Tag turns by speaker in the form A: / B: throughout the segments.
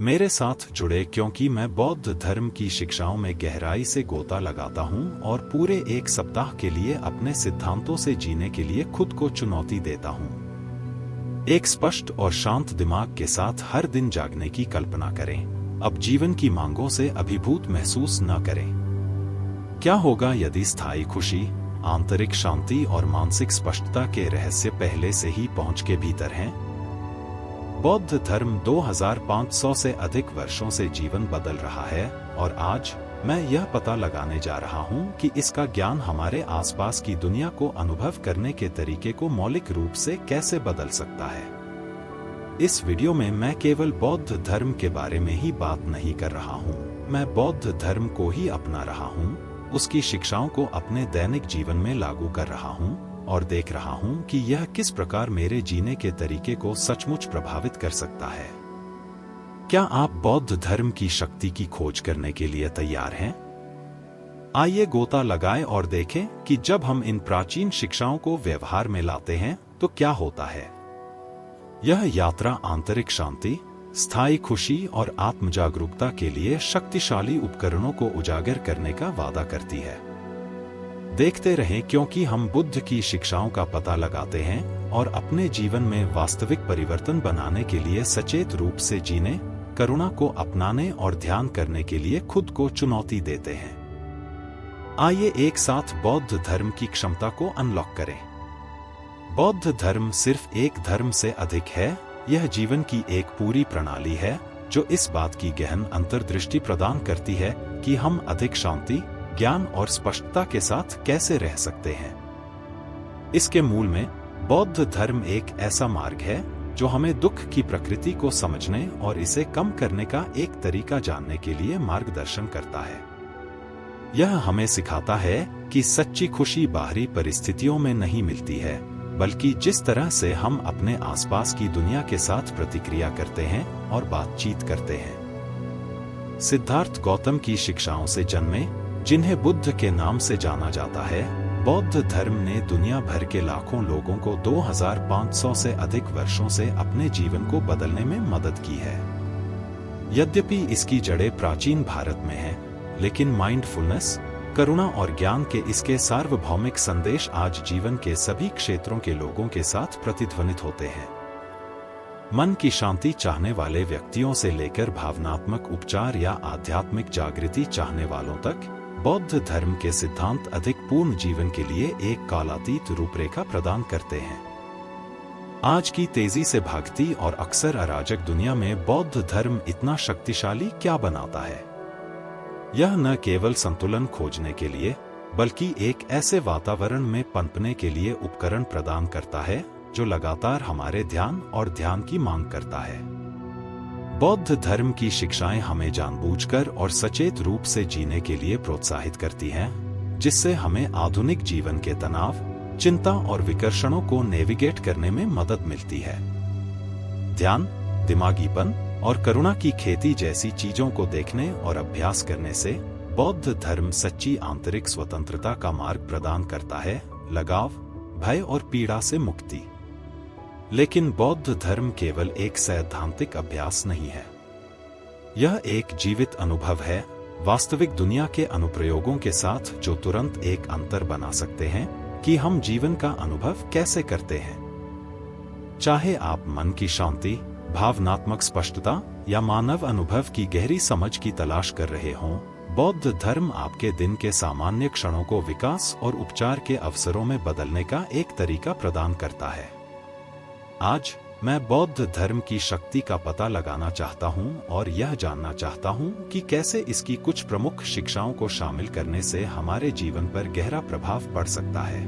A: मेरे साथ जुड़े क्योंकि मैं बौद्ध धर्म की शिक्षाओं में गहराई से गोता लगाता हूं और पूरे एक सप्ताह के लिए अपने सिद्धांतों से जीने के लिए खुद को चुनौती देता हूं। एक स्पष्ट और शांत दिमाग के साथ हर दिन जागने की कल्पना करें। अब जीवन की मांगों से अभिभूत महसूस न करें। क्या होगा यदि स्थायी खुशी, आंतरिक शांति और मानसिक स्पष्टता के रहस्य पहले से ही पहुंच के भीतर हैं? बौद्ध धर्म 2500 से अधिक वर्षों से जीवन बदल रहा है और आज मैं यह पता लगाने जा रहा हूं कि इसका ज्ञान हमारे आसपास की दुनिया को अनुभव करने के तरीके को मौलिक रूप से कैसे बदल सकता है। इस वीडियो में मैं केवल बौद्ध धर्म के बारे में ही बात नहीं कर रहा हूं, मैं बौद्ध धर्म को ही अपना रहा हूं, उसकी शिक्षाओं को अपने दैनिक जीवन में लागू कर रहा हूं और देख रहा हूं कि यह किस प्रकार मेरे जीने के तरीके को सचमुच प्रभावित कर सकता है। क्या आप बौद्ध धर्म की शक्ति की खोज करने के लिए तैयार हैं? आइए गोता लगाएं और देखें कि जब हम इन प्राचीन शिक्षाओं को व्यवहार में लाते हैं तो क्या होता है। यह यात्रा आंतरिक शांति, स्थायी खुशी और आत्मजागरूकता के लिए शक्तिशाली उपकरणों को उजागर करने का वादा करती है। देखते रहें क्योंकि हम बुद्ध की शिक्षाओं का पता लगाते हैं और अपने जीवन में वास्तविक परिवर्तन बनाने के लिए सचेत रूप से जीने, करुणा को अपनाने और ध्यान करने के लिए खुद को चुनौती देते हैं। आइए एक साथ बौद्ध धर्म की क्षमता को अनलॉक करें। बौद्ध धर्म सिर्फ एक धर्म से अधिक है, यह जीवन की एक पूरी प्रणाली है जो इस बात की गहन अंतर्दृष्टि प्रदान करती है कि हम अधिक शांति, ज्ञान और स्पष्टता के साथ कैसे रह सकते हैं। इसके मूल में बौद्ध धर्म एक ऐसा मार्ग है जो हमें दुख की प्रकृति को समझने और इसे कम करने का एक तरीका जानने के लिए मार्गदर्शन करता है। यह हमें सिखाता है कि सच्ची खुशी बाहरी परिस्थितियों में नहीं मिलती है, बल्कि जिस तरह से हम अपने आसपास की दुनिया के साथ प्रतिक्रिया करते हैं और बातचीत करते हैं। सिद्धार्थ गौतम की शिक्षाओं से जन्मे, जिन्हें बुद्ध के नाम से जाना जाता है, बौद्ध धर्म ने दुनिया भर के लाखों लोगों को 2500 से अधिक वर्षों से अपने जीवन को बदलने में मदद की है। यद्यपि इसकी जड़ें प्राचीन भारत में हैं, लेकिन माइंडफुलनेस, करुणा और ज्ञान के इसके सार्वभौमिक संदेश आज जीवन के सभी क्षेत्रों के लोगों के साथ प्रतिध्वनित होते हैं। मन की शांति चाहने वाले व्यक्तियों से लेकर भावनात्मक उपचार या आध्यात्मिक जागृति चाहने वालों तक, बौद्ध धर्म के सिद्धांत अधिक पूर्ण जीवन के लिए एक कालातीत रूपरेखा प्रदान करते हैं। आज की तेजी से भागती और अक्सर अराजक दुनिया में बौद्ध धर्म इतना शक्तिशाली क्या बनाता है? यह न केवल संतुलन खोजने के लिए, बल्कि एक ऐसे वातावरण में पनपने के लिए उपकरण प्रदान करता है जो लगातार हमारे ध्यान और ध्यान की मांग करता है। बौद्ध धर्म की शिक्षाएं हमें जानबूझकर और सचेत रूप से जीने के लिए प्रोत्साहित करती हैं, जिससे हमें आधुनिक जीवन के तनाव, चिंता और विकर्षणों को नेविगेट करने में मदद मिलती है। ध्यान, दिमागीपन और करुणा की खेती जैसी चीजों को देखने और अभ्यास करने से बौद्ध धर्म सच्ची आंतरिक स्वतंत्रता का मार्ग प्रदान करता है, लगाव, भय और पीड़ा से मुक्ति। लेकिन बौद्ध धर्म केवल एक सैद्धांतिक अभ्यास नहीं है, यह एक जीवित अनुभव है, वास्तविक दुनिया के अनुप्रयोगों के साथ जो तुरंत एक अंतर बना सकते हैं कि हम जीवन का अनुभव कैसे करते हैं। चाहे आप मन की शांति, भावनात्मक स्पष्टता या मानव अनुभव की गहरी समझ की तलाश कर रहे हों, बौद्ध धर्म आपके दिन के सामान्य क्षणों को विकास और उपचार के अवसरों में बदलने का एक तरीका प्रदान करता है। आज मैं बौद्ध धर्म की शक्ति का पता लगाना चाहता हूं और यह जानना चाहता हूं कि कैसे इसकी कुछ प्रमुख शिक्षाओं को शामिल करने से हमारे जीवन पर गहरा प्रभाव पड़ सकता है।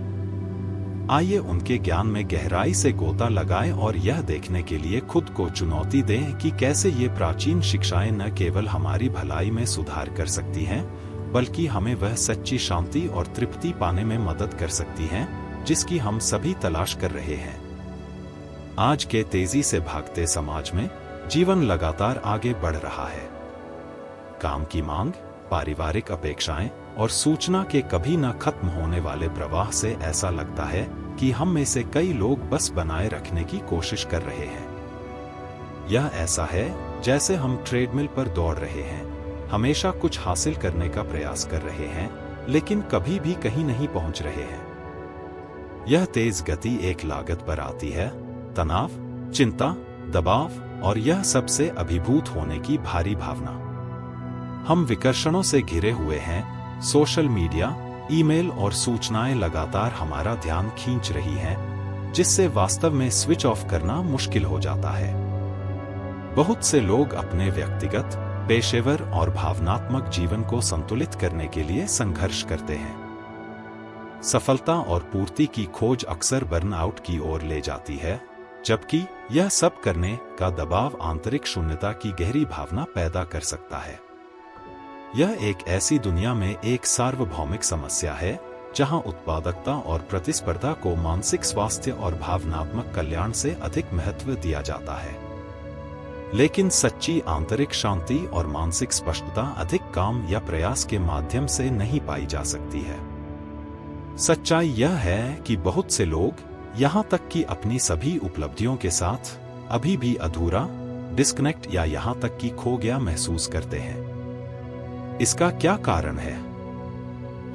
A: आइए उनके ज्ञान में गहराई से गोता लगाएं और यह देखने के लिए खुद को चुनौती दें कि कैसे ये प्राचीन शिक्षाएं न केवल हमारी भलाई में सुधार कर सकती हैं, बल्कि हमें वह सच्ची शांति और तृप्ति पाने में मदद कर सकती हैं जिसकी हम सभी तलाश कर रहे हैं। आज के तेजी से भागते समाज में जीवन लगातार आगे बढ़ रहा है। काम की मांग, पारिवारिक अपेक्षाएं और सूचना के कभी न खत्म होने वाले प्रवाह से ऐसा लगता है कि हम में से कई लोग बस बनाए रखने की कोशिश कर रहे हैं। यह ऐसा है जैसे हम ट्रेडमिल पर दौड़ रहे हैं, हमेशा कुछ हासिल करने का प्रयास कर रहे हैं, लेकिन कभी भी कहीं नहीं पहुंच रहे हैं। यह तेज गति एक लागत पर आती है, तनाव, चिंता, दबाव और यह सबसे अभिभूत होने की भारी भावना। हम विकर्षणों से घिरे हुए हैं, सोशल मीडिया, ईमेल और सूचनाएं लगातार हमारा ध्यान खींच रही हैं, जिससे वास्तव में स्विच ऑफ करना मुश्किल हो जाता है। बहुत से लोग अपने व्यक्तिगत, पेशेवर और भावनात्मक जीवन को संतुलित करने के लिए संघर्ष करते हैं। सफलता और पूर्ति की खोज अक्सर बर्नआउट की ओर ले जाती है, जबकि यह सब करने का दबाव आंतरिक शून्यता की गहरी भावना पैदा कर सकता है। यह एक ऐसी दुनिया में एक सार्वभौमिक समस्या है जहां उत्पादकता और प्रतिस्पर्धा को मानसिक स्वास्थ्य और भावनात्मक कल्याण से अधिक महत्व दिया जाता है। लेकिन सच्ची आंतरिक शांति और मानसिक स्पष्टता अधिक काम या प्रयास के माध्यम से नहीं पाई जा सकती है। सच्चाई यह है कि बहुत से लोग, यहां तक कि अपनी सभी उपलब्धियों के साथ, अभी भी अधूरा, डिस्कनेक्ट या यहां तक कि खो गया महसूस करते हैं। इसका क्या कारण है?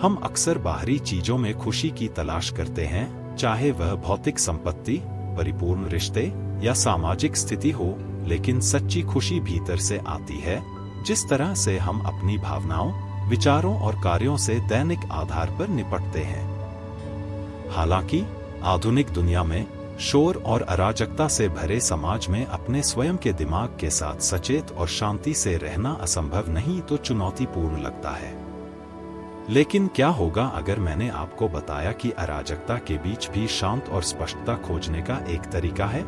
A: हम अक्सर बाहरी चीजों में खुशी की तलाश करते हैं, चाहे वह भौतिक संपत्ति, परिपूर्ण रिश्ते या सामाजिक स्थिति हो, लेकिन सच्ची खुशी भीतर से आती है, जिस तरह से हम अपनी भावनाओं, विचारों और कार्यों से दैनिक आधार पर निपटते हैं। हालांकि आधुनिक दुनिया में शोर और अराजकता से भरे समाज में अपने स्वयं के दिमाग के साथ सचेत और शांति से रहना असंभव नहीं तो चुनौतीपूर्ण लगता है। लेकिन क्या होगा अगर मैंने आपको बताया कि अराजकता के बीच भी शांत और स्पष्टता खोजने का एक तरीका है?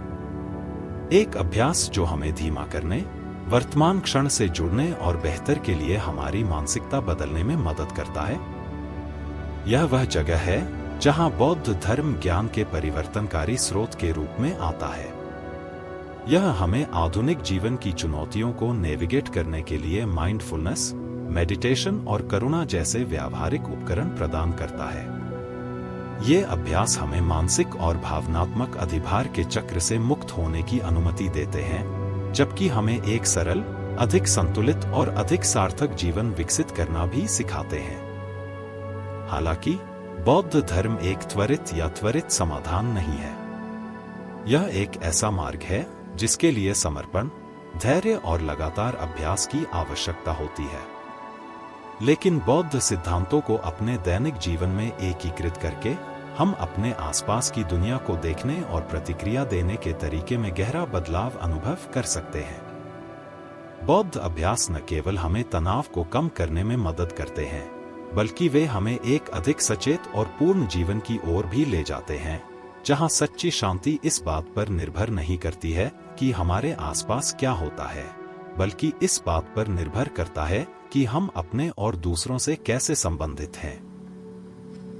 A: एक अभ्यास जो हमें धीमा करने, वर्तमान क्षण से जुड़ने और बेहतर के लिए हमारी मानसिकता बदलने में मदद करता है। यह वह जगह है जहां बौद्ध धर्म ज्ञान के परिवर्तनकारी स्रोत के रूप में आता है। यह हमें आधुनिक जीवन की चुनौतियों को नेविगेट करने के लिए माइंडफुलनेस, मेडिटेशन और करुणा जैसे व्यावहारिक उपकरण प्रदान करता है। ये अभ्यास हमें मानसिक और भावनात्मक अधिभार के चक्र से मुक्त होने की अनुमति देते हैं, जबकि हमें एक सरल, अधिक संतुलित और अधिक सार्थक जीवन विकसित करना भी सिखाते हैं। हालांकि बौद्ध धर्म एक त्वरित समाधान नहीं है। यह एक ऐसा मार्ग है जिसके लिए समर्पण, धैर्य और लगातार अभ्यास की आवश्यकता होती है। लेकिन बौद्ध सिद्धांतों को अपने दैनिक जीवन में एकीकृत करके हम अपने आसपास की दुनिया को देखने और प्रतिक्रिया देने के तरीके में गहरा बदलाव अनुभव कर सकते हैं। बौद्ध अभ्यास न केवल हमें तनाव को कम करने में मदद करते हैं, बल्कि वे हमें एक अधिक सचेत और पूर्ण जीवन की ओर भी ले जाते हैं, जहां सच्ची शांति इस बात पर निर्भर नहीं करती है कि हमारे आसपास क्या होता है, बल्कि इस बात पर निर्भर करता है कि हम अपने और दूसरों से कैसे संबंधित हैं।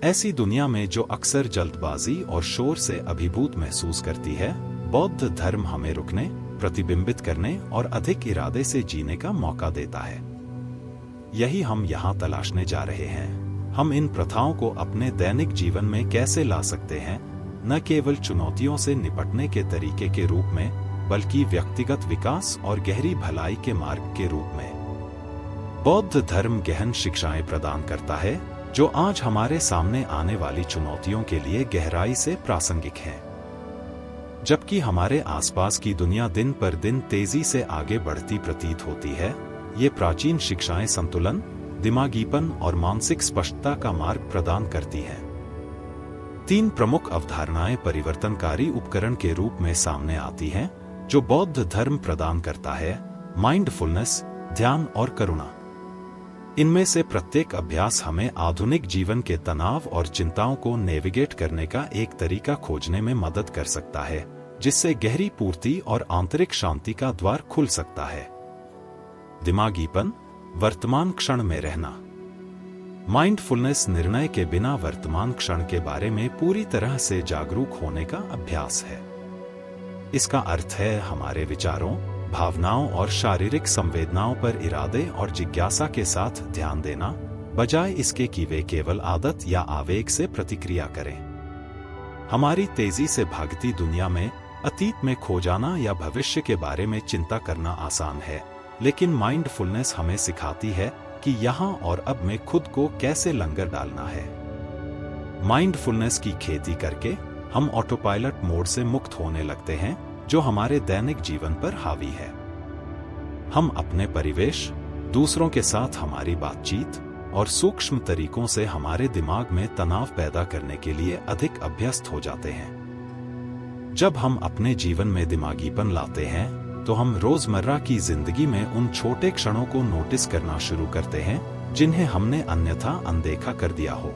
A: ऐसी दुनिया में जो अक्सर जल्दबाजी और शोर से अभिभूत महसूस करती है, बौद्ध धर्म हमें रुकने, प्रतिबिंबित करने और अधिक इरादे से जीने का मौका देता है। यही हम यहाँ तलाशने जा रहे हैं। हम इन प्रथाओं को अपने दैनिक जीवन में कैसे ला सकते हैं, न केवल चुनौतियों से निपटने के तरीके के रूप में, बल्कि व्यक्तिगत विकास और गहरी भलाई के मार्ग के रूप में। बौद्ध धर्म गहन शिक्षाएं प्रदान करता है, जो आज हमारे सामने आने वाली चुनौतियों के लिए गहराई से प्रासंगिक हैं। जबकि हमारे आसपास की दुनिया दिन पर दिन तेजी से आगे बढ़ती प्रतीत होती है, ये प्राचीन शिक्षाएं संतुलन, दिमागीपन और मानसिक स्पष्टता का मार्ग प्रदान करती हैं। 3 प्रमुख अवधारणाएं परिवर्तनकारी उपकरण के रूप में सामने आती हैं, जो बौद्ध धर्म प्रदान करता है: माइंडफुलनेस, ध्यान और करुणा। इनमें से प्रत्येक अभ्यास हमें आधुनिक जीवन के तनाव और चिंताओं को नेविगेट करने का एक तरीका खोजने में मदद कर सकता है, जिससे गहरी पूर्ति और आंतरिक शांति का द्वार खुल सकता है। दिमागीपन, वर्तमान क्षण में रहना। माइंडफुलनेस निर्णय के बिना वर्तमान क्षण के बारे में पूरी तरह से जागरूक होने का अभ्यास है। इसका अर्थ है हमारे विचारों, भावनाओं और शारीरिक संवेदनाओं पर इरादे और जिज्ञासा के साथ ध्यान देना, बजाय इसके कि वे केवल आदत या आवेग से प्रतिक्रिया करें। हमारी तेजी से भागती दुनिया में अतीत में खो जाना या भविष्य के बारे में चिंता करना आसान है, लेकिन माइंडफुलनेस हमें सिखाती है कि यहाँ और अब में खुद को कैसे लंगर डालना है। माइंडफुलनेस की खेती करके हम ऑटोपायलट मोड से मुक्त होने लगते हैं, जो हमारे दैनिक जीवन पर हावी है। हम अपने परिवेश, दूसरों के साथ हमारी बातचीत और सूक्ष्म तरीकों से हमारे दिमाग में तनाव पैदा करने के लिए अधिक अभ्यस्त हो जाते हैं। जब हम अपने जीवन में दिमागीपन लाते हैं, तो हम रोजमर्रा की जिंदगी में उन छोटे क्षणों को नोटिस करना शुरू करते हैं जिन्हें हमने अन्यथा अनदेखा कर दिया हो।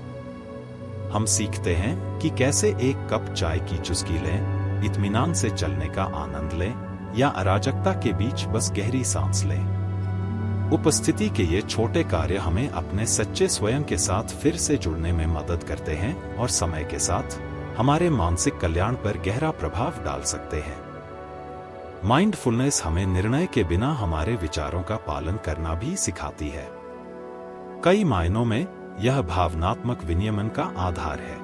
A: हम सीखते हैं कि कैसे एक कप चाय की चुस्की लें, इत्मीनान से चलने का आनंद लें या अराजकता के बीच बस गहरी सांस लें। उपस्थिति के ये छोटे कार्य हमें अपने सच्चे स्वयं के साथ फिर से जुड़ने में मदद करते हैं और समय के साथ हमारे मानसिक कल्याण पर गहरा प्रभाव डाल सकते हैं। माइंडफुलनेस हमें निर्णय के बिना हमारे विचारों का पालन करना भी सिखाती है। कई मायनों में यह भावनात्मक विनियमन का आधार है।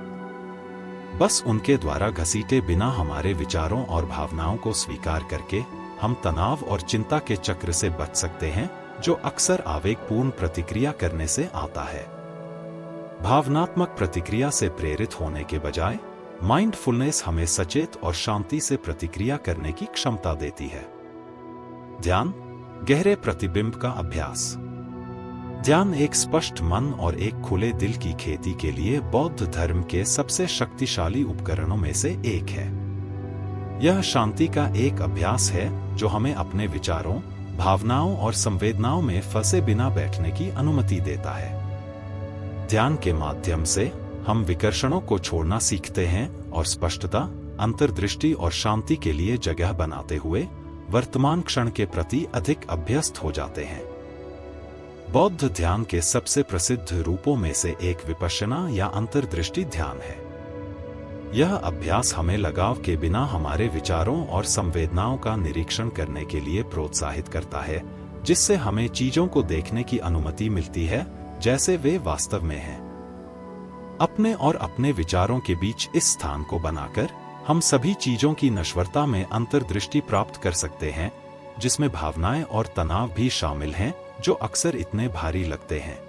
A: बस उनके द्वारा घसीटे बिना हमारे विचारों और भावनाओं को स्वीकार करके हम तनाव और चिंता के चक्र से बच सकते हैं, जो अक्सर आवेगपूर्ण प्रतिक्रिया करने से आता है। भावनात्मक प्रतिक्रिया से प्रेरित होने के बजाय माइंडफुलनेस हमें सचेत और शांति से प्रतिक्रिया करने की क्षमता देती है। ध्यान, गहरे प्रतिबिंब का अभ्यास। ध्यान एक स्पष्ट मन और एक खुले दिल की खेती के लिए बौद्ध धर्म के सबसे शक्तिशाली उपकरणों में से एक है। यह शांति का एक अभ्यास है जो हमें अपने विचारों, भावनाओं और संवेदनाओं में फंसे बिना बैठने की अनुमति देता है। ध्यान के माध्यम से हम विकर्षणों को छोड़ना सीखते हैं और स्पष्टता, अंतर्दृष्टि और शांति के लिए जगह बनाते हुए वर्तमान क्षण के प्रति अधिक अभ्यस्त हो जाते हैं। बौद्ध ध्यान के सबसे प्रसिद्ध रूपों में से एक विपश्यना या अंतर्दृष्टि ध्यान है। यह अभ्यास हमें लगाव के बिना हमारे विचारों और संवेदनाओं का निरीक्षण करने के लिए प्रोत्साहित करता है, जिससे हमें चीजों को देखने की अनुमति मिलती है जैसे वे वास्तव में हैं। अपने और अपने विचारों के बीच इस स्थान को बनाकर हम सभी चीजों की नश्वरता में अंतर्दृष्टि प्राप्त कर सकते हैं, जिसमें भावनाएं और तनाव भी शामिल हैं जो अक्सर इतने भारी लगते हैं।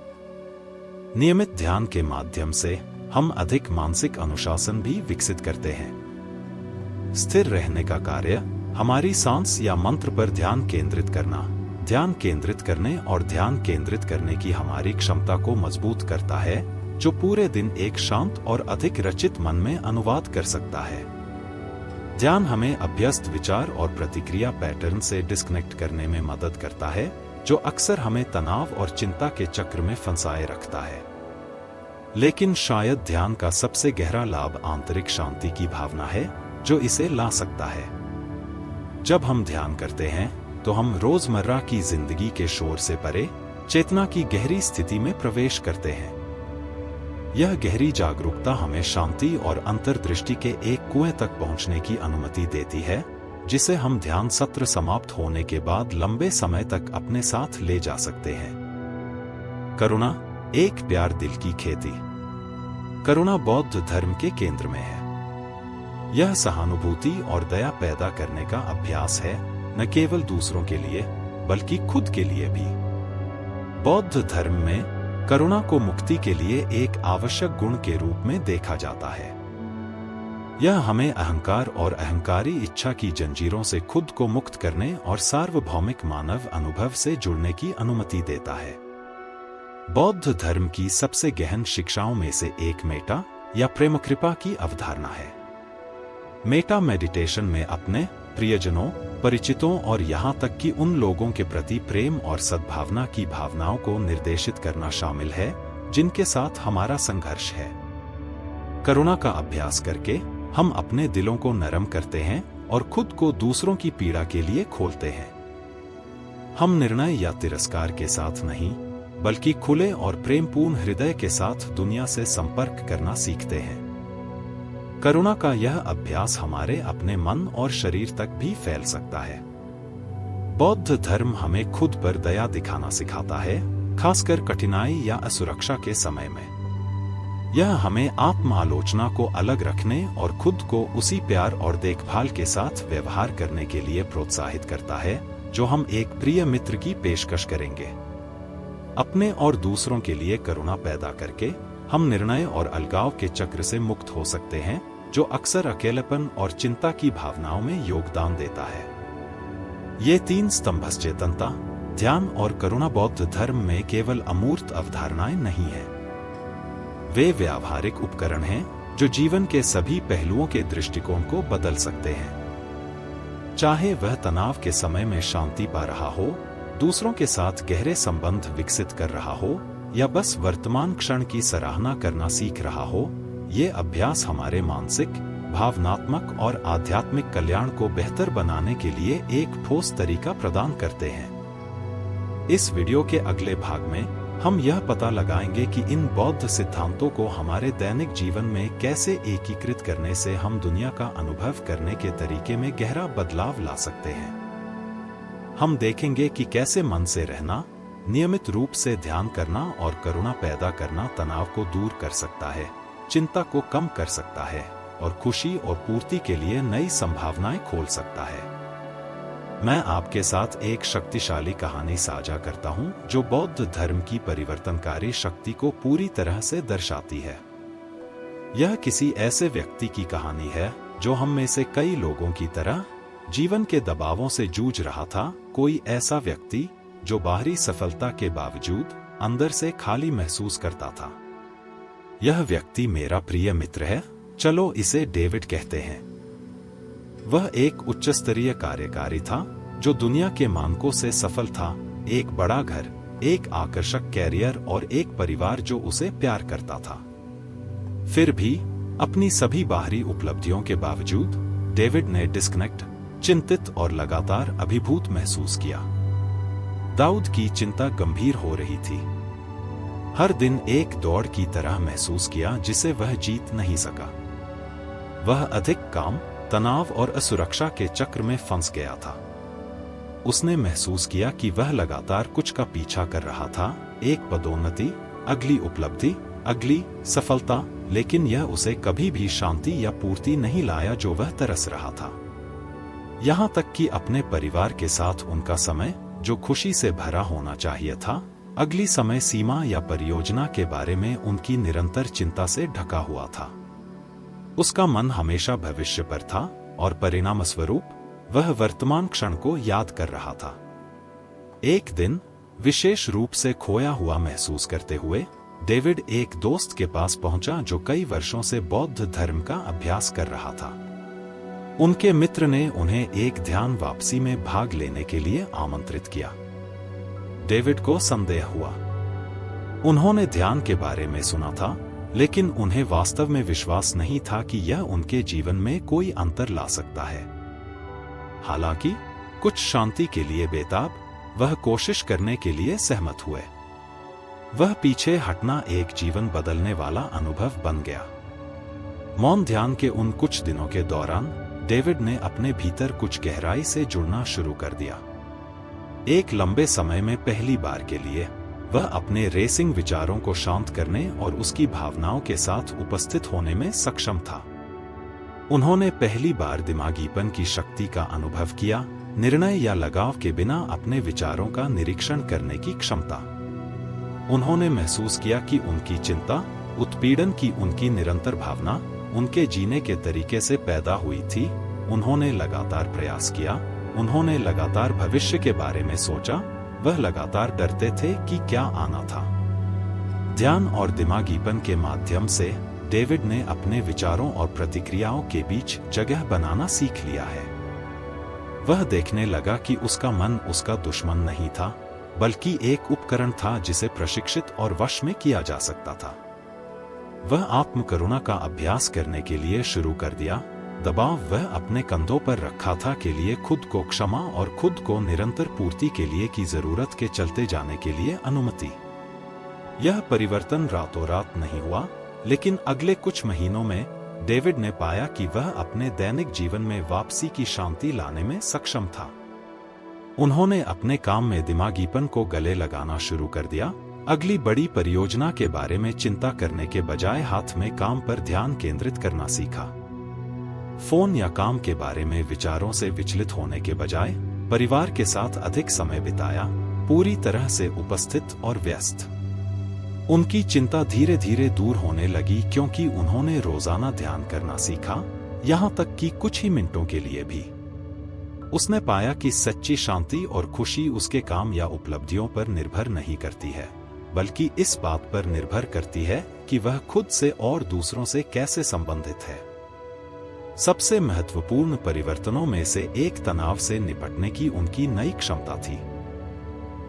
A: नियमित ध्यान के माध्यम से हम अधिक मानसिक अनुशासन भी विकसित करते हैं। स्थिर रहने का कार्य हमारी सांस या मंत्र पर ध्यान केंद्रित करना, ध्यान केंद्रित करने और ध्यान केंद्रित करने की हमारी क्षमता को मजबूत करता है, जो पूरे दिन एक शांत और अधिक रचित मन में अनुवाद कर सकता है। ध्यान हमें अभ्यस्त विचार और प्रतिक्रिया पैटर्न से डिस्कनेक्ट करने में मदद करता है, जो अक्सर हमें तनाव और चिंता के चक्र में फंसाए रखता है। लेकिन शायद ध्यान का सबसे गहरा लाभ आंतरिक शांति की भावना है, जो इसे ला सकता है। जब हम ध्यान करते हैं, तो हम रोजमर्रा की जिंदगी के शोर से परे चेतना की गहरी स्थिति में प्रवेश करते हैं। यह गहरी जागरूकता हमें शांति और अंतर्दृष्टि के एक कुएं तक पहुंचने की अनुमति देती है, जिसे हम ध्यान सत्र समाप्त होने के बाद लंबे समय तक अपने साथ ले जा सकते हैं। करुणा, एक प्यार दिल की खेती। करुणा बौद्ध धर्म के केंद्र में है। यह सहानुभूति और दया पैदा करने का अभ्यास है, न केवल दूसरों के लिए बल्कि खुद के लिए भी। बौद्ध धर्म में करुणा को मुक्ति के लिए एक आवश्यक गुण के रूप में देखा जाता है। यह हमें अहंकार और अहंकारी इच्छा की जंजीरों से खुद को मुक्त करने और सार्वभौमिक मानव अनुभव से जुड़ने की अनुमति देता है। बौद्ध धर्म की सबसे गहन शिक्षाओं में से एक मेटा या प्रेम कृपा की अवधारणा है। मेटा मेडिटेशन में अपने प्रियजनों, परिचितों और यहाँ तक कि उन लोगों के प्रति प्रेम और सद्भावना की भावनाओं को निर्देशित करना शामिल है जिनके साथ हमारा संघर्ष है। करुणा का अभ्यास करके हम अपने दिलों को नरम करते हैं और खुद को दूसरों की पीड़ा के लिए खोलते हैं। हम निर्णय या तिरस्कार के साथ नहीं, बल्कि खुले और प्रेमपूर्ण हृदय के साथ दुनिया से संपर्क करना सीखते हैं। करुणा का यह अभ्यास हमारे अपने मन और शरीर तक भी फैल सकता है। बौद्ध धर्म हमें खुद पर दया दिखाना सिखाता है, खासकर कठिनाई या असुरक्षा के समय में। यह हमें आत्म-आलोचना को अलग रखने और खुद को उसी प्यार और देखभाल के साथ व्यवहार करने के लिए प्रोत्साहित करता है जो हम एक प्रिय मित्र की पेशकश करेंगे। अपने और दूसरों के लिए करुणा पैदा करके हम निर्णय और अलगाव के चक्र से मुक्त हो सकते हैं जो अक्सर अकेलेपन और चिंता की भावनाओं में योगदान देता है। ये तीन स्तंभ चेतनता, ध्यान और करुणा बौद्ध धर्म में केवल अमूर्त अवधारणाएं नहीं हैं। वे व्यावहारिक उपकरण हैं जो जीवन के सभी पहलुओं के दृष्टिकोण को बदल सकते हैं। चाहे वह तनाव के समय में शांति पा रहा हो, दूसरों के साथ गहरे संबंध विकसित कर रहा हो या बस वर्तमान क्षण की सराहना करना सीख रहा हो, ये अभ्यास हमारे मानसिक, भावनात्मक और आध्यात्मिक कल्याण को बेहतर बनाने के लिए एक ठोस तरीका प्रदान करते हैं। इस वीडियो के अगले भाग में हम यह पता लगाएंगे कि इन बौद्ध सिद्धांतों को हमारे दैनिक जीवन में कैसे एकीकृत करने से हम दुनिया का अनुभव करने के तरीके में गहरा बदलाव ला सकते हैं। हम देखेंगे कि कैसे मन से रहना, नियमित रूप से ध्यान करना और करुणा पैदा करना तनाव को दूर कर सकता है, चिंता को कम कर सकता है और खुशी और पूर्ति के लिए नई संभावनाएं खोल सकता है। मैं आपके साथ एक शक्तिशाली कहानी साझा करता हूं जो बौद्ध धर्म की परिवर्तनकारी शक्ति को पूरी तरह से दर्शाती है। यह किसी ऐसे व्यक्ति की कहानी है जो हम में से कई लोगों की तरह जीवन के दबावों से जूझ रहा था। कोई ऐसा व्यक्ति जो बाहरी सफलता के बावजूद अंदर से खाली महसूस करता था। यह व्यक्ति मेरा प्रिय मित्र है, चलो इसे डेविड कहते हैं। वह एक उच्च स्तरीय कार्यकारी था जो दुनिया के मानकों से सफल था। एक बड़ा घर, एक आकर्षक कैरियर और एक परिवार जो उसे प्यार करता था। फिर भी अपनी सभी बाहरी उपलब्धियों के बावजूद डेविड ने डिस्कनेक्ट, चिंतित और लगातार अभिभूत महसूस किया। दाऊद की चिंता गंभीर हो रही थी। हर दिन एक दौड़ की तरह महसूस किया जिसे वह जीत नहीं सका। वह अधिक काम, तनाव और असुरक्षा के चक्र में फंस गया था। उसने महसूस किया कि वह लगातार कुछ का पीछा कर रहा था, एक पदोन्नति, अगली उपलब्धि, अगली सफलता, लेकिन यह उसे कभी भी शांति या पूर्ति नहीं लाया जो वह तरस रहा था। यहां तक कि अपने परिवार के साथ उनका समय, जो खुशी से भरा होना चाहिए था, अगली समय सीमा या परियोजना के बारे में उनकी निरंतर चिंता से ढका हुआ था। उसका मन हमेशा भविष्य पर था और परिणामस्वरूप वह वर्तमान क्षण को याद कर रहा था। एक दिन, विशेष रूप से खोया हुआ महसूस करते हुए, डेविड एक दोस्त के पास पहुंचा जो कई वर्षों से बौद्ध धर्म का अभ्यास कर रहा था। उनके मित्र ने उन्हें एक ध्यान वापसी में भाग लेने के लिए आमंत्रित किया। डेविड को संदेह हुआ। उन्होंने ध्यान के बारे में सुना था, लेकिन उन्हें वास्तव में विश्वास नहीं था कि यह उनके जीवन में कोई अंतर ला सकता है। हालांकि कुछ शांति के लिए बेताब, वह कोशिश करने के लिए सहमत हुए। वह पीछे हटना एक जीवन बदलने वाला अनुभव बन गया। मौन ध्यान के उन कुछ दिनों के दौरान डेविड ने अपने भीतर कुछ गहराई से जुड़ना शुरू कर दिया। एक लंबे समय में पहली बार के लिए वह अपने रेसिंग विचारों को शांत करने और उसकी भावनाओं के साथ उपस्थित होने में सक्षम था। उन्होंने पहली बार दिमागीपन की शक्ति का अनुभव किया, निर्णय या लगाव के बिना अपने विचारों का निरीक्षण करने की क्षमता। उन्होंने महसूस किया कि उनकी चिंता, उत्पीड़न की उनकी निरंतर भावना उनके जीने के तरीके से पैदा हुई थी। उन्होंने लगातार प्रयास किया, उन्होंने लगातार भविष्य के बारे में सोचा, वह लगातार डरते थे कि क्या आना था। ध्यान और दिमागीपन के माध्यम से डेविड ने अपने विचारों और प्रतिक्रियाओं के बीच जगह बनाना सीख लिया है। वह देखने लगा कि उसका मन उसका दुश्मन नहीं था, बल्कि एक उपकरण था जिसे प्रशिक्षित और वश में किया जा सकता था। वह आत्मकरुणा का अभ्यास करने के लिए शुरू कर दिया। दबाव वह अपने कंधों पर रखा था के लिए खुद को क्षमा और खुद को निरंतर पूर्ति के लिए की जरूरत के चलते जाने के लिए अनुमति। यह परिवर्तन रातों रात नहीं हुआ, लेकिन अगले कुछ महीनों में डेविड ने पाया कि वह अपने दैनिक जीवन में वापसी की शांति लाने में सक्षम था। उन्होंने अपने काम में दिमागीपन को गले लगाना शुरू कर दिया, अगली बड़ी परियोजना के बारे में चिंता करने के बजाय हाथ में काम पर ध्यान केंद्रित करना सीखा। फोन या काम के बारे में विचारों से विचलित होने के बजाय परिवार के साथ अधिक समय बिताया, पूरी तरह से उपस्थित और व्यस्त। उनकी चिंता धीरे धीरे दूर होने लगी क्योंकि उन्होंने रोजाना ध्यान करना सीखा, यहां तक कि कुछ ही मिनटों के लिए भी। उसने पाया कि सच्ची शांति और खुशी उसके काम या उपलब्धियों पर निर्भर नहीं करती है, बल्कि इस बात पर निर्भर करती है कि वह खुद से और दूसरों से कैसे संबंधित है। सबसे महत्वपूर्ण परिवर्तनों में से एक तनाव से निपटने की उनकी नई क्षमता थी।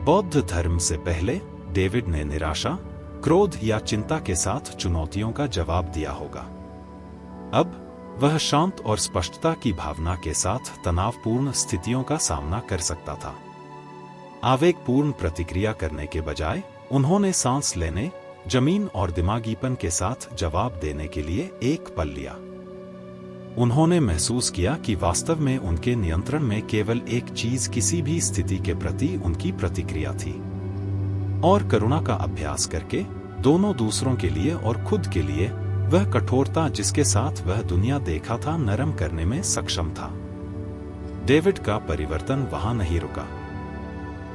A: बौद्ध धर्म से पहले डेविड ने निराशा, क्रोध या चिंता के साथ चुनौतियों का जवाब दिया होगा। अब वह शांत और स्पष्टता की भावना के साथ तनावपूर्ण स्थितियों का सामना कर सकता था। आवेगपूर्ण प्रतिक्रिया करने के बजाय उन्होंने सांस लेने, जमीन और दिमागीपन के साथ जवाब देने के लिए एक पल लिया। उन्होंने महसूस किया कि वास्तव में उनके नियंत्रण में केवल एक चीज किसी भी स्थिति के प्रति उनकी प्रतिक्रिया थी। और करुणा का अभ्यास करके दोनों दूसरों के लिए और खुद के लिए वह कठोरता जिसके साथ वह दुनिया देखा था नरम करने में सक्षम था। डेविड का परिवर्तन वहां नहीं रुका।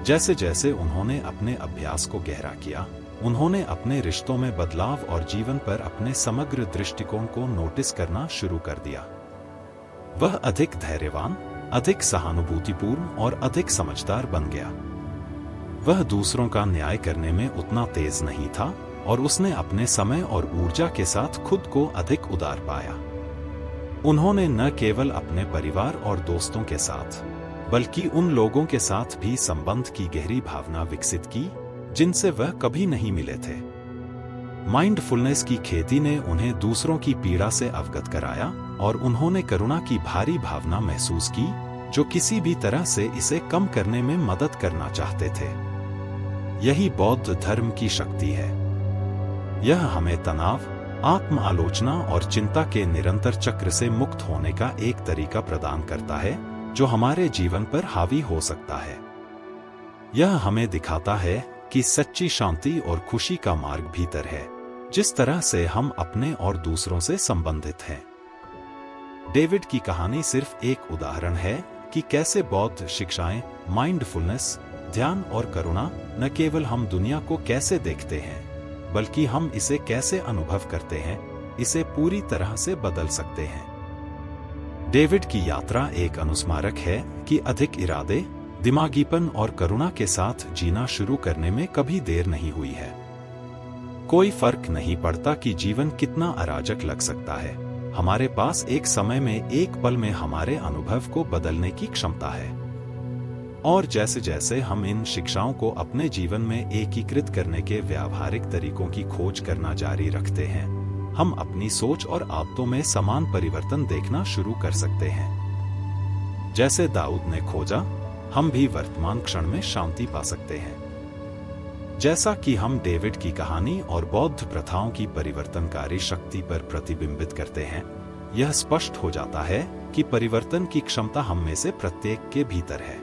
A: जैसे जैसे उन्होंने अपने अभ्यास को गहरा किया, उन्होंने अपने रिश्तों में बदलाव और जीवन पर अपने समग्र दृष्टिकोण को नोटिस करना शुरू कर दिया। वह अधिक धैर्यवान, अधिक सहानुभूतिपूर्ण और अधिक समझदार बन गया। वह दूसरों का न्याय करने में उतना तेज नहीं था और उसने अपने समय और ऊर्जा के साथ खुद को अधिक उदार पाया। उन्होंने न केवल अपने परिवार और दोस्तों के साथ, बल्कि उन लोगों के साथ भी संबंध की गहरी भावना विकसित की जिनसे वह कभी नहीं मिले थे। माइंडफुलनेस की खेती ने उन्हें दूसरों की पीड़ा से अवगत कराया और उन्होंने करुणा की भारी भावना महसूस की जो किसी भी तरह से इसे कम करने में मदद करना चाहते थे। यही बौद्ध धर्म की शक्ति है। यह हमें तनाव, आत्म आलोचना और चिंता के निरंतर चक्र से मुक्त होने का एक तरीका प्रदान करता है जो हमारे जीवन पर हावी हो सकता है। यह हमें दिखाता है कि सच्ची शांति और खुशी का मार्ग भीतर है, जिस तरह से हम अपने और दूसरों से संबंधित हैं। डेविड की कहानी सिर्फ एक उदाहरण है कि कैसे बौद्ध शिक्षाएं, माइंडफुलनेस, ध्यान और करुणा न केवल हम दुनिया को कैसे देखते हैं, बल्कि हम इसे कैसे अनुभव करते हैं, इसे पूरी तरह से बदल सकते हैं। डेविड की यात्रा एक अनुस्मारक है कि अधिक इरादे, दिमागीपन और करुणा के साथ जीना शुरू करने में कभी देर नहीं हुई है। कोई फर्क नहीं पड़ता कि जीवन कितना अराजक लग सकता है, हमारे पास एक समय में, एक पल में हमारे अनुभव को बदलने की क्षमता है। और जैसे जैसे हम इन शिक्षाओं को अपने जीवन में एकीकृत करने के व्यावहारिक तरीकों की खोज करना जारी रखते हैं, हम अपनी सोच और आदतों में समान परिवर्तन देखना शुरू कर सकते हैं। जैसे दाऊद ने खोजा, हम भी वर्तमान क्षण में शांति पा सकते हैं। जैसा कि हम डेविड की कहानी और बौद्ध प्रथाओं की परिवर्तनकारी शक्ति पर प्रतिबिंबित करते हैं, यह स्पष्ट हो जाता है कि परिवर्तन की क्षमता हम में से प्रत्येक के भीतर है।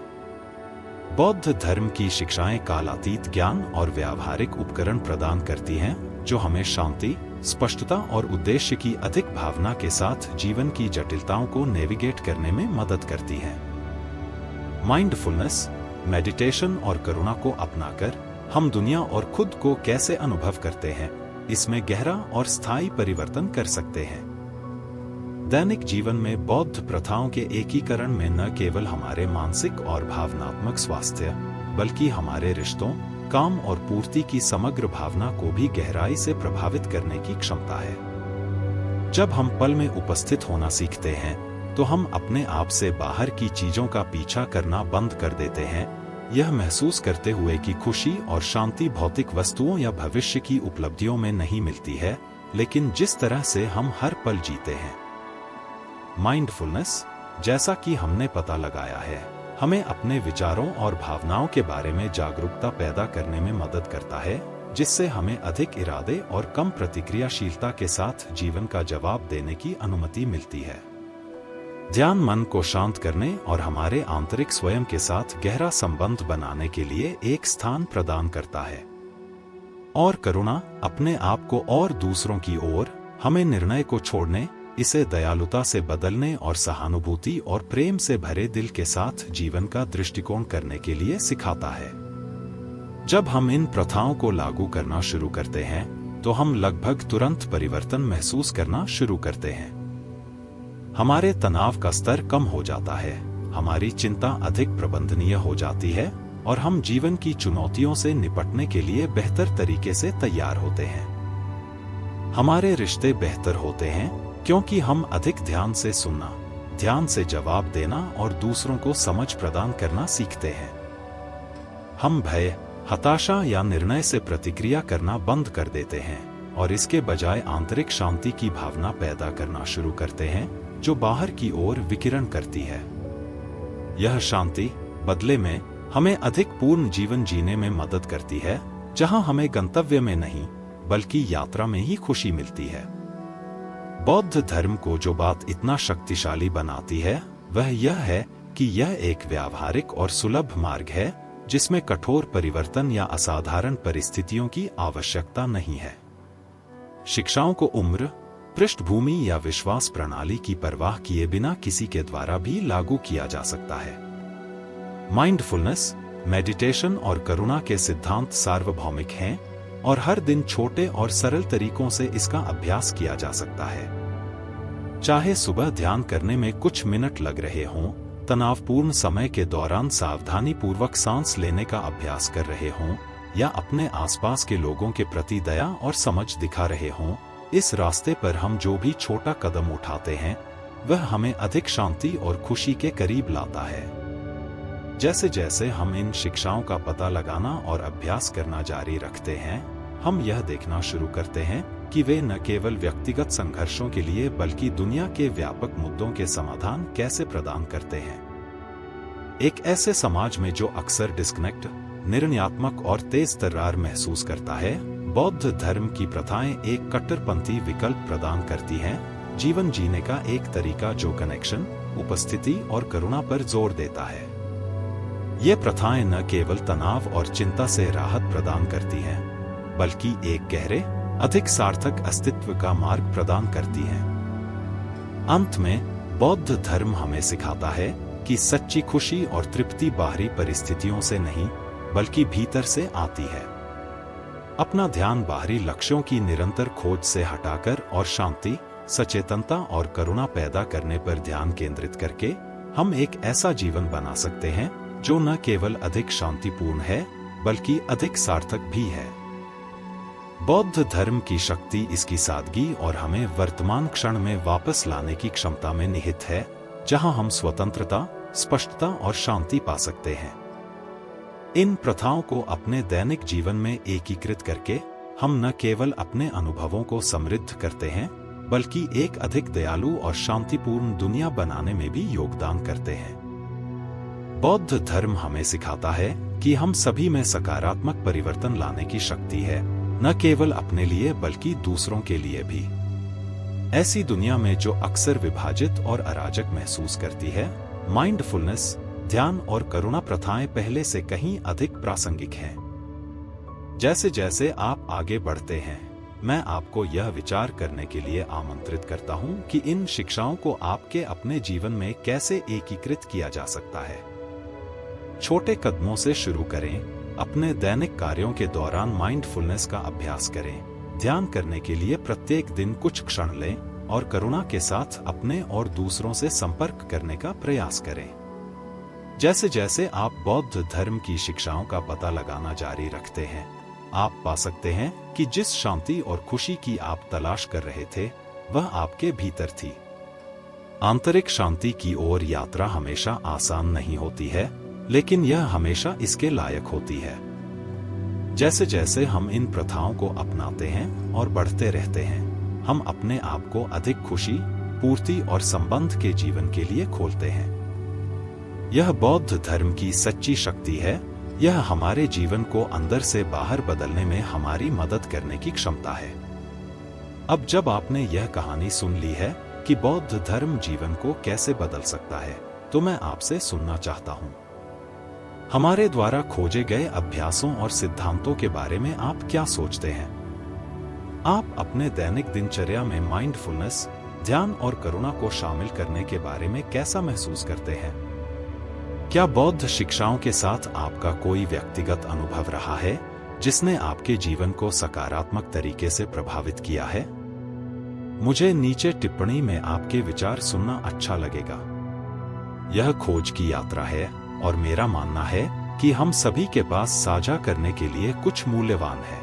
A: बौद्ध धर्म की शिक्षाएं कालातीत ज्ञान और व्यावहारिक उपकरण प्रदान करती हैं जो हमें शांति, स्पष्टता और उद्देश्य की अधिक भावना के साथ जीवन की जटिलताओं को नेविगेट करने में मदद करती हैं। माइंडफुलनेस, मेडिटेशन और करुणा को अपनाकर हम दुनिया और खुद को कैसे अनुभव करते हैं, इसमें गहरा और स्थायी परिवर्तन कर सकते हैं। दैनिक जीवन में बौद्ध प्रथाओं के एकीकरण में न केवल हमारे मानसिक और भावनात्मक स्वास्थ्य, बल्कि हमारे रिश्तों, काम और पूर्ति की समग्र भावना को भी गहराई से प्रभावित करने की क्षमता है। जब हम पल में उपस्थित होना सीखते हैं, तो हम अपने आप से बाहर की चीजों का पीछा करना बंद कर देते हैं, यह महसूस करते हुए कि खुशी और शांति भौतिक वस्तुओं या भविष्य की उपलब्धियों में नहीं मिलती है, लेकिन जिस तरह से हम हर पल जीते हैं। माइंडफुलनेस, जैसा कि हमने पता लगाया है, हमें अपने विचारों और भावनाओं के बारे में जागरूकता पैदा करने में मदद करता है, जिससे हमें अधिक इरादे और कम प्रतिक्रियाशीलता के साथ जीवन का जवाब देने की अनुमति मिलती है। ध्यान मन को शांत करने और हमारे आंतरिक स्वयं के साथ गहरा संबंध बनाने के लिए एक स्थान प्रदान करता है। और करुणा अपने आप को और दूसरों की ओर हमें निर्णय को छोड़ने, इसे दयालुता से बदलने और सहानुभूति और प्रेम से भरे दिल के साथ जीवन का दृष्टिकोण करने के लिए सिखाता है। जब हम इन प्रथाओं को लागू करना शुरू करते हैं तो हम लगभग तुरंत परिवर्तन महसूस करना शुरू करते हैं। हमारे तनाव का स्तर कम हो जाता है, हमारी चिंता अधिक प्रबंधनीय हो जाती है और हम जीवन की चुनौतियों से निपटने के लिए बेहतर तरीके से तैयार होते हैं। हमारे रिश्ते बेहतर होते हैं क्योंकि हम अधिक ध्यान से सुनना, ध्यान से जवाब देना और दूसरों को समझ प्रदान करना सीखते हैं। हम भय, हताशा या निर्णय से प्रतिक्रिया करना बंद कर देते हैं और इसके बजाय आंतरिक शांति की भावना पैदा करना शुरू करते हैं जो बाहर की ओर विकिरण करती है। यह शांति बदले में हमें अधिक पूर्ण जीवन जीने में मदद करती है, जहां हमें गंतव्य में नहीं बल्कि यात्रा में ही खुशी मिलती है। बौद्ध धर्म को जो बात इतना शक्तिशाली बनाती है वह यह है कि यह एक व्यावहारिक और सुलभ मार्ग है जिसमें कठोर परिवर्तन या असाधारण परिस्थितियों की आवश्यकता नहीं है। शिक्षाओं को उम्र, पृष्ठभूमि या विश्वास प्रणाली की परवाह किए बिना किसी के द्वारा भी लागू किया जा सकता है। माइंडफुलनेस, मेडिटेशन और करुणा के सिद्धांत सार्वभौमिक हैं और हर दिन छोटे और सरल तरीकों से इसका अभ्यास किया जा सकता है। चाहे सुबह ध्यान करने में कुछ मिनट लग रहे हों, तनावपूर्ण समय के दौरान सावधानीपूर्वक सांस लेने का अभ्यास कर रहे हों या अपने आसपास के लोगों के प्रति दया और समझ दिखा रहे हों, इस रास्ते पर हम जो भी छोटा कदम उठाते हैं वह हमें अधिक शांति और खुशी के करीब लाता है। जैसे जैसे हम इन शिक्षाओं का पता लगाना और अभ्यास करना जारी रखते हैं, हम यह देखना शुरू करते हैं कि वे न केवल व्यक्तिगत संघर्षों के लिए बल्कि दुनिया के व्यापक मुद्दों के समाधान कैसे प्रदान करते हैं। एक ऐसे समाज में जो अक्सर डिस्कनेक्ट, निर्णयात्मक और तेज तर्रार महसूस करता है, बौद्ध धर्म की प्रथाएं एक कट्टरपंथी विकल्प प्रदान करती हैं, जीवन जीने का एक तरीका जो कनेक्शन, उपस्थिति और करुणा पर जोर देता है। ये प्रथाएं न केवल तनाव और चिंता से राहत प्रदान करती हैं, बल्कि एक गहरे, अधिक सार्थक अस्तित्व का मार्ग प्रदान करती हैं। अंत में, बौद्ध धर्म हमें सिखाता है कि सच्ची खुशी और तृप्ति बाहरी परिस्थितियों से नहीं, बल्कि भीतर से आती है। अपना ध्यान बाहरी लक्ष्यों की निरंतर खोज से हटाकर और शांति, सचेतनता और करुणा पैदा करने पर ध्यान केंद्रित करके हम एक ऐसा जीवन बना सकते हैं जो न केवल अधिक शांतिपूर्ण है बल्कि अधिक सार्थक भी है। बौद्ध धर्म की शक्ति इसकी सादगी और हमें वर्तमान क्षण में वापस लाने की क्षमता में निहित है, जहां हम स्वतंत्रता, स्पष्टता और शांति पा सकते हैं। इन प्रथाओं को अपने दैनिक जीवन में एकीकृत करके हम न केवल अपने अनुभवों को समृद्ध करते हैं, बल्कि एक अधिक दयालु और शांतिपूर्ण दुनिया बनाने में भी योगदान करते हैं। बौद्ध धर्म हमें सिखाता है कि हम सभी में सकारात्मक परिवर्तन लाने की शक्ति है, न केवल अपने लिए बल्कि दूसरों के लिए भी। ऐसी दुनिया में जो अक्सर विभाजित और अराजक महसूस करती है, माइंडफुलनेस, ध्यान और करुणा प्रथाएं पहले से कहीं अधिक प्रासंगिक हैं। जैसे जैसे आप आगे बढ़ते हैं, मैं आपको यह विचार करने के लिए आमंत्रित करता हूं कि इन शिक्षाओं को आपके अपने जीवन में कैसे एकीकृत किया जा सकता है। छोटे कदमों से शुरू करें, अपने दैनिक कार्यों के दौरान माइंडफुलनेस का अभ्यास करें, ध्यान करने के लिए प्रत्येक दिन कुछ क्षण लें और करुणा के साथ अपने और दूसरों से संपर्क करने का प्रयास करें। जैसे जैसे आप बौद्ध धर्म की शिक्षाओं का पता लगाना जारी रखते हैं, आप पा सकते हैं कि जिस शांति और खुशी की आप तलाश कर रहे थे, वह आपके भीतर थी। आंतरिक शांति की ओर यात्रा हमेशा आसान नहीं होती है, लेकिन यह हमेशा इसके लायक होती है। जैसे जैसे हम इन प्रथाओं को अपनाते हैं और बढ़ते रहते हैं, हम अपने आप को अधिक खुशी, पूर्ति और संबंध के जीवन के लिए खोलते हैं। यह बौद्ध धर्म की सच्ची शक्ति है। यह हमारे जीवन को अंदर से बाहर बदलने में हमारी मदद करने की क्षमता है। अब जब आपने यह कहानी सुन ली है कि बौद्ध धर्म जीवन को कैसे बदल सकता है, तो मैं आपसे सुनना चाहता हूं। हमारे द्वारा खोजे गए अभ्यासों और सिद्धांतों के बारे में आप क्या सोचते हैं? आप अपने दैनिक दिनचर्या में माइंडफुलनेस, ध्यान और करुणा को शामिल करने के बारे में कैसा महसूस करते हैं? क्या बौद्ध शिक्षाओं के साथ आपका कोई व्यक्तिगत अनुभव रहा है जिसने आपके जीवन को सकारात्मक तरीके से प्रभावित किया है? मुझे नीचे टिप्पणी में आपके विचार सुनना अच्छा लगेगा। यह खोज की यात्रा है और मेरा मानना है कि हम सभी के पास साझा करने के लिए कुछ मूल्यवान है।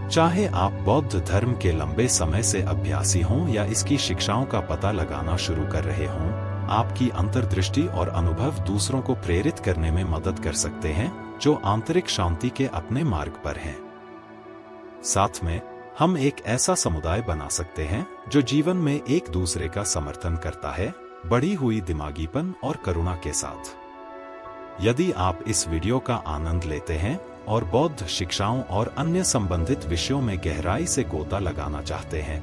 A: चाहे आप बौद्ध धर्म के लंबे समय से अभ्यासी हों या इसकी शिक्षाओं का पता लगाना शुरू कर रहे हों, आपकी अंतर्दृष्टि और अनुभव दूसरों को प्रेरित करने में मदद कर सकते हैं जो आंतरिक शांति के अपने मार्ग पर हैं। साथ में हम एक ऐसा समुदाय बना सकते हैं जो जीवन में एक दूसरे का समर्थन करता है, बढ़ी हुई दिमागीपन और करुणा के साथ। यदि आप इस वीडियो का आनंद लेते हैं और बौद्ध शिक्षाओं और अन्य संबंधित विषयों में गहराई से गोता लगाना चाहते हैं,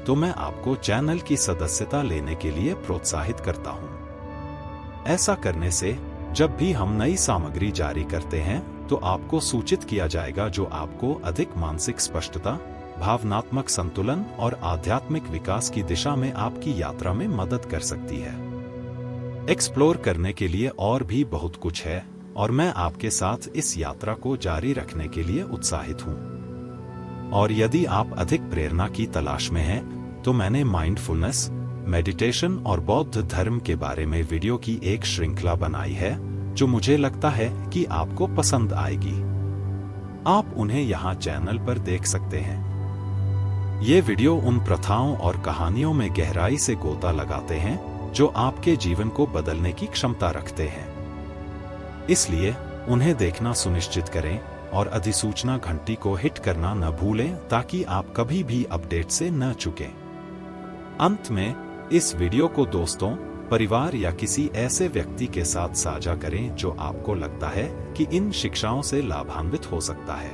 A: तो मैं आपको चैनल की सदस्यता लेने के लिए प्रोत्साहित करता हूं। ऐसा करने से जब भी हम नई सामग्री जारी करते हैं तो आपको सूचित किया जाएगा, जो आपको अधिक मानसिक स्पष्टता, भावनात्मक संतुलन और आध्यात्मिक विकास की दिशा में आपकी यात्रा में मदद कर सकती है। एक्सप्लोर करने के लिए और भी बहुत कुछ है और मैं आपके साथ इस यात्रा को जारी रखने के लिए उत्साहित हूं। और यदि आप अधिक प्रेरणा की तलाश में हैं, तो मैंने माइंडफुलनेस, मेडिटेशन और बौद्ध धर्म के बारे में वीडियो की एक श्रृंखला बनाई है जो मुझे लगता है कि आपको पसंद आएगी। आप उन्हें यहाँ चैनल पर देख सकते हैं। ये वीडियो उन प्रथाओं और कहानियों में गहराई से गोता लगाते हैं जो आपके जीवन को बदलने की क्षमता रखते हैं। इसलिए उन्हें देखना सुनिश्चित करें और अधिसूचना घंटी को हिट करना न भूलें ताकि आप कभी भी अपडेट से न चूकें। अंत में इस वीडियो को दोस्तों, परिवार या किसी ऐसे व्यक्ति के साथ साझा करें जो आपको लगता है कि इन शिक्षाओं से लाभान्वित हो सकता है।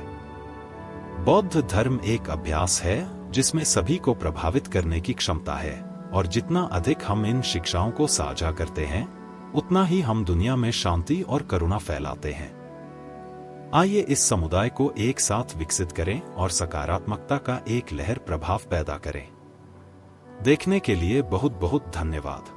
A: बौद्ध धर्म एक अभ्यास है जिसमें सभी को प्रभावित करने की क्षमता है, और जितना अधिक हम इन शिक्षाओं को साझा करते हैं, उतना ही हम दुनिया में शांति और करुणा फैलाते हैं। आइए इस समुदाय को एक साथ विकसित करें और सकारात्मकता का एक लहर प्रभाव पैदा करें। देखने के लिए बहुत बहुत धन्यवाद।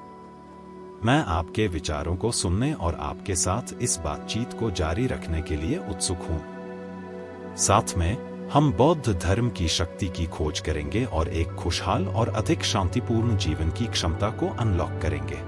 A: मैं आपके विचारों को सुनने और आपके साथ इस बातचीत को जारी रखने के लिए उत्सुक हूं। साथ में हम बौद्ध धर्म की शक्ति की खोज करेंगे और एक खुशहाल और अधिक शांतिपूर्ण जीवन की क्षमता को अनलॉक करेंगे।